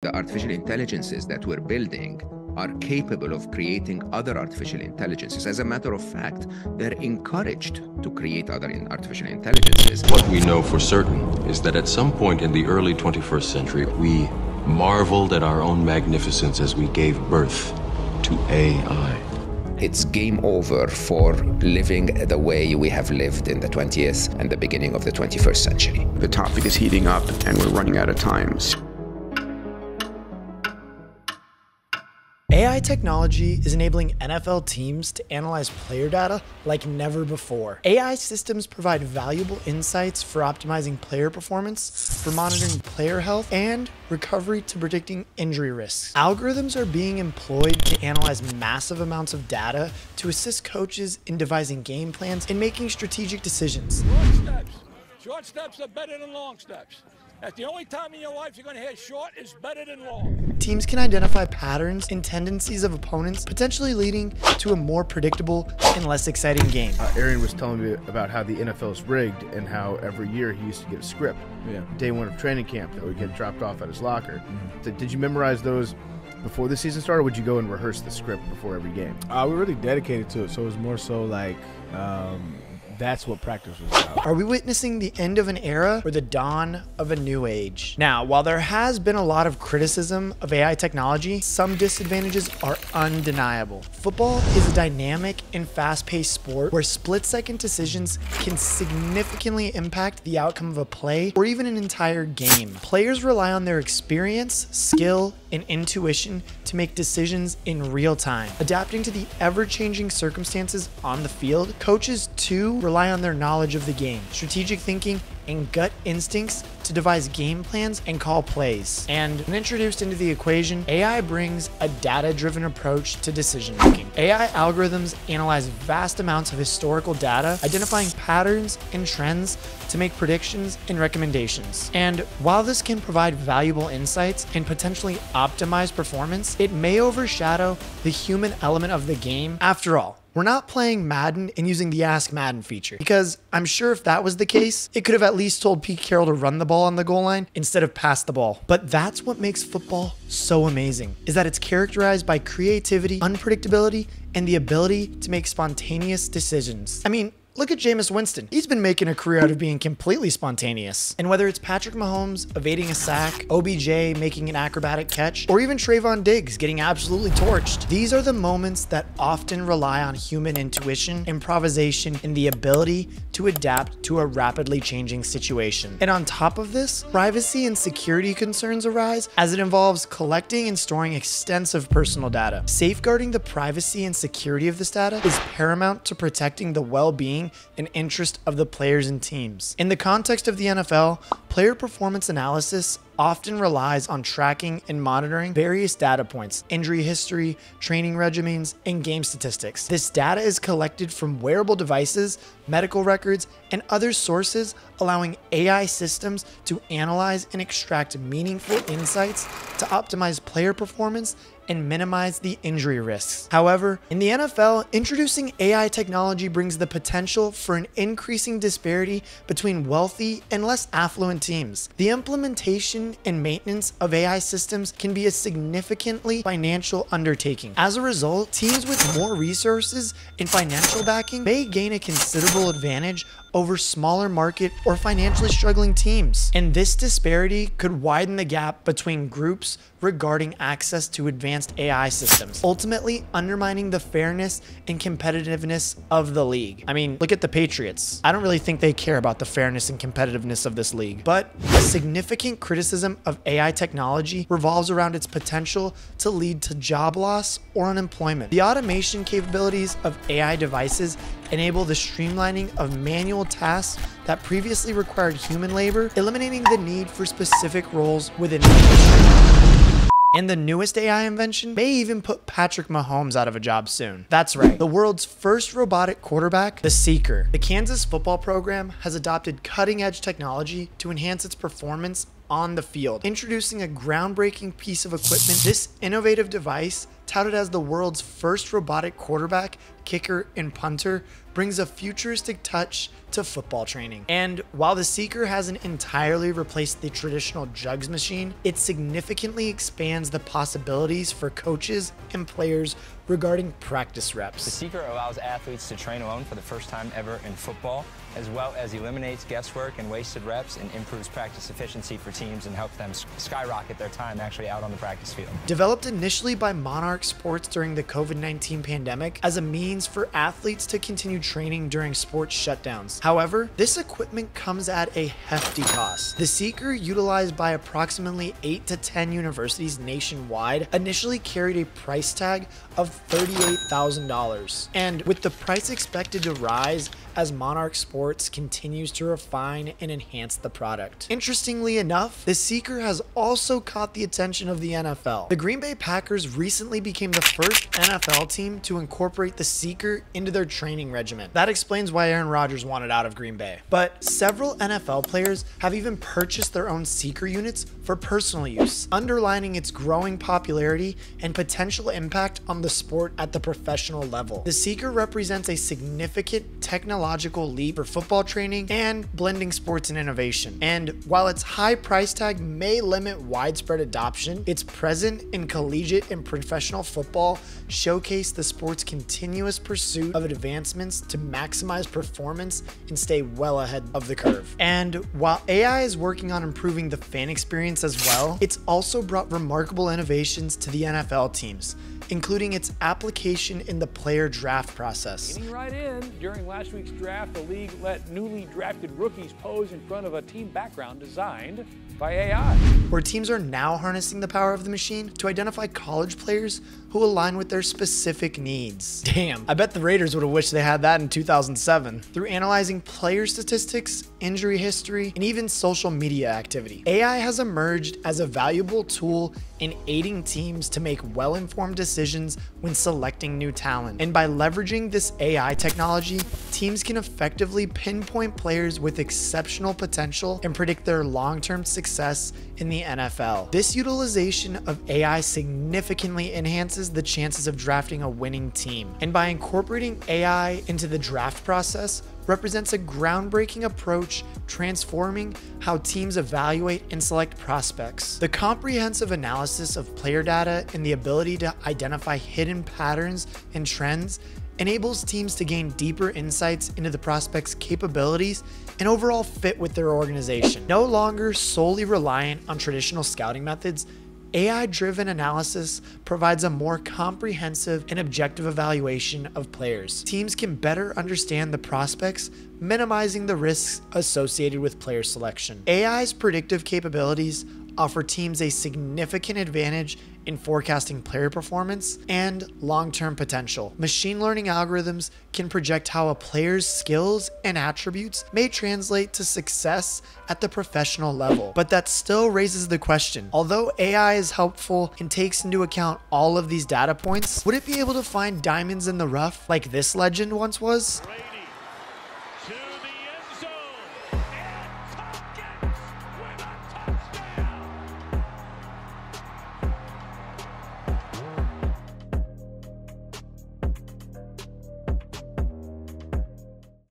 The artificial intelligences that we're building are capable of creating other artificial intelligences. As a matter of fact, they're encouraged to create other artificial intelligences. What we know for certain is that at some point in the early 21st century, we marveled at our own magnificence as we gave birth to AI. It's game over for living the way we have lived in the 20th and the beginning of the 21st century. The topic is heating up and we're running out of time. AI technology is enabling NFL teams to analyze player data like never before. AI systems provide valuable insights for optimizing player performance, for monitoring player health, and recovery to predicting injury risks. Algorithms are being employed to analyze massive amounts of data to assist coaches in devising game plans and making strategic decisions. Short steps. Short steps are better than long steps. That's the only time in your life you're going to hear short is better than long. Teams can identify patterns and tendencies of opponents, potentially leading to a more predictable and less exciting game. Aaron was telling me about how the NFL is rigged and how every year he used to get a script. Day one of training camp that would get dropped off at his locker. So did you memorize those before the season started, or would you go and rehearse the script before every game? We were really dedicated to it, so it was more so like that's what practice was about. Are we witnessing the end of an era or the dawn of a new age? Now, while there has been a lot of criticism of AI technology, some disadvantages are undeniable. Football is a dynamic and fast-paced sport where split-second decisions can significantly impact the outcome of a play or even an entire game. Players rely on their experience, skill, and intuition to make decisions in real time, adapting to the ever-changing circumstances on the field. Coaches, too, rely on their knowledge of the game, strategic thinking, and gut instincts to devise game plans and call plays. And when introduced into the equation, AI brings a data-driven approach to decision-making. AI algorithms analyze vast amounts of historical data, identifying patterns and trends to make predictions and recommendations. And while this can provide valuable insights and potentially optimize performance, it may overshadow the human element of the game. After all, we're not playing Madden and using the Ask Madden feature, because I'm sure if that was the case, it could have at least told Pete Carroll to run the ball on the goal line instead of pass the ball. But that's what makes football so amazing, is that it's characterized by creativity, unpredictability, and the ability to make spontaneous decisions. I mean, look at Jameis Winston. He's been making a career out of being completely spontaneous. And whether it's Patrick Mahomes evading a sack, OBJ making an acrobatic catch, or even Trayvon Diggs getting absolutely torched, these are the moments that often rely on human intuition, improvisation, and the ability to adapt to a rapidly changing situation. And on top of this, privacy and security concerns arise as it involves collecting and storing extensive personal data. Safeguarding the privacy and security of this data is paramount to protecting the well-being and interest of the players and teams. In the context of the NFL, player performance analysis often relies on tracking and monitoring various data points, injury history, training regimens, and game statistics. This data is collected from wearable devices, medical records, and other sources, allowing AI systems to analyze and extract meaningful insights to optimize player performance and minimize the injury risks. However, in the NFL, introducing AI technology brings the potential for an increasing disparity between wealthy and less affluent teams. The implementation and maintenance of AI systems can be a significantly financial undertaking. As a result, teams with more resources and financial backing may gain a considerable advantage over smaller market or financially struggling teams. And this disparity could widen the gap between groups regarding access to advanced AI systems, ultimately undermining the fairness and competitiveness of the league. I mean, look at the Patriots. I don't really think they care about the fairness and competitiveness of this league, but a significant criticism of AI technology revolves around its potential to lead to job loss or unemployment. The automation capabilities of AI devices enable the streamlining of manual tasks that previously required human labor, eliminating the need for specific roles within the industry. And the newest AI invention may even put Patrick Mahomes out of a job soon. That's right, the world's first robotic quarterback, the Seeker. The Kansas football program has adopted cutting-edge technology to enhance its performance on the field. Introducing a groundbreaking piece of equipment, this innovative device, touted as the world's first robotic quarterback, kicker, and punter, brings a futuristic touch to football training. And while the Seeker hasn't entirely replaced the traditional jugs machine, it significantly expands the possibilities for coaches and players regarding practice reps. The Seeker allows athletes to train alone for the first time ever in football, as well as eliminates guesswork and wasted reps and improves practice efficiency for teams and helps them skyrocket their time actually out on the practice field. Developed initially by Monarch Sports during the COVID-19 pandemic as a means for athletes to continue training during sports shutdowns. However, this equipment comes at a hefty cost. The Seeker, utilized by approximately 8 to 10 universities nationwide, initially carried a price tag of $38,000. And with the price expected to rise as Monarch Sports continues to refine and enhance the product. Interestingly enough, the Seeker has also caught the attention of the NFL. The Green Bay Packers recently became the first NFL team to incorporate the Seeker into their training regimen. That explains why Aaron Rodgers wanted out of Green Bay. But several NFL players have even purchased their own Seeker units for personal use, underlining its growing popularity and potential impact on the sport at the professional level. The Seeker represents a significant technological leap for football training and blending sports and innovation. And while its high price tag may limit widespread adoption, its presence in collegiate and professional football showcase the sport's continuous pursuit of advancements to maximize performance and stay well ahead of the curve. And while AI is working on improving the fan experience as well, it's also brought remarkable innovations to the NFL teams, including its application in the player draft process. Getting right in, during last week's draft, the league let newly drafted rookies pose in front of a team background designed by AI. Where teams are now harnessing the power of the machine to identify college players who align with their specific needs. Damn, I bet the Raiders would have wished they had that in 2007. Through analyzing player statistics, injury history, and even social media activity, AI has emerged as a valuable tool in aiding teams to make well-informed decisions when selecting new talent. And by leveraging this AI technology, teams can effectively pinpoint players with exceptional potential and predict their long-term success in the NFL. This utilization of AI significantly enhances the chances of drafting a winning team. And by incorporating AI into the draft process, represents a groundbreaking approach transforming how teams evaluate and select prospects. The comprehensive analysis of player data and the ability to identify hidden patterns and trends enables teams to gain deeper insights into the prospect's capabilities and overall fit with their organization. No longer solely reliant on traditional scouting methods, AI-driven analysis provides a more comprehensive and objective evaluation of players. Teams can better understand the prospects, minimizing the risks associated with player selection. AI's predictive capabilities offer teams a significant advantage in forecasting player performance and long-term potential. Machine learning algorithms can project how a player's skills and attributes may translate to success at the professional level. But that still raises the question, although AI is helpful and takes into account all of these data points, would it be able to find diamonds in the rough like this legend once was?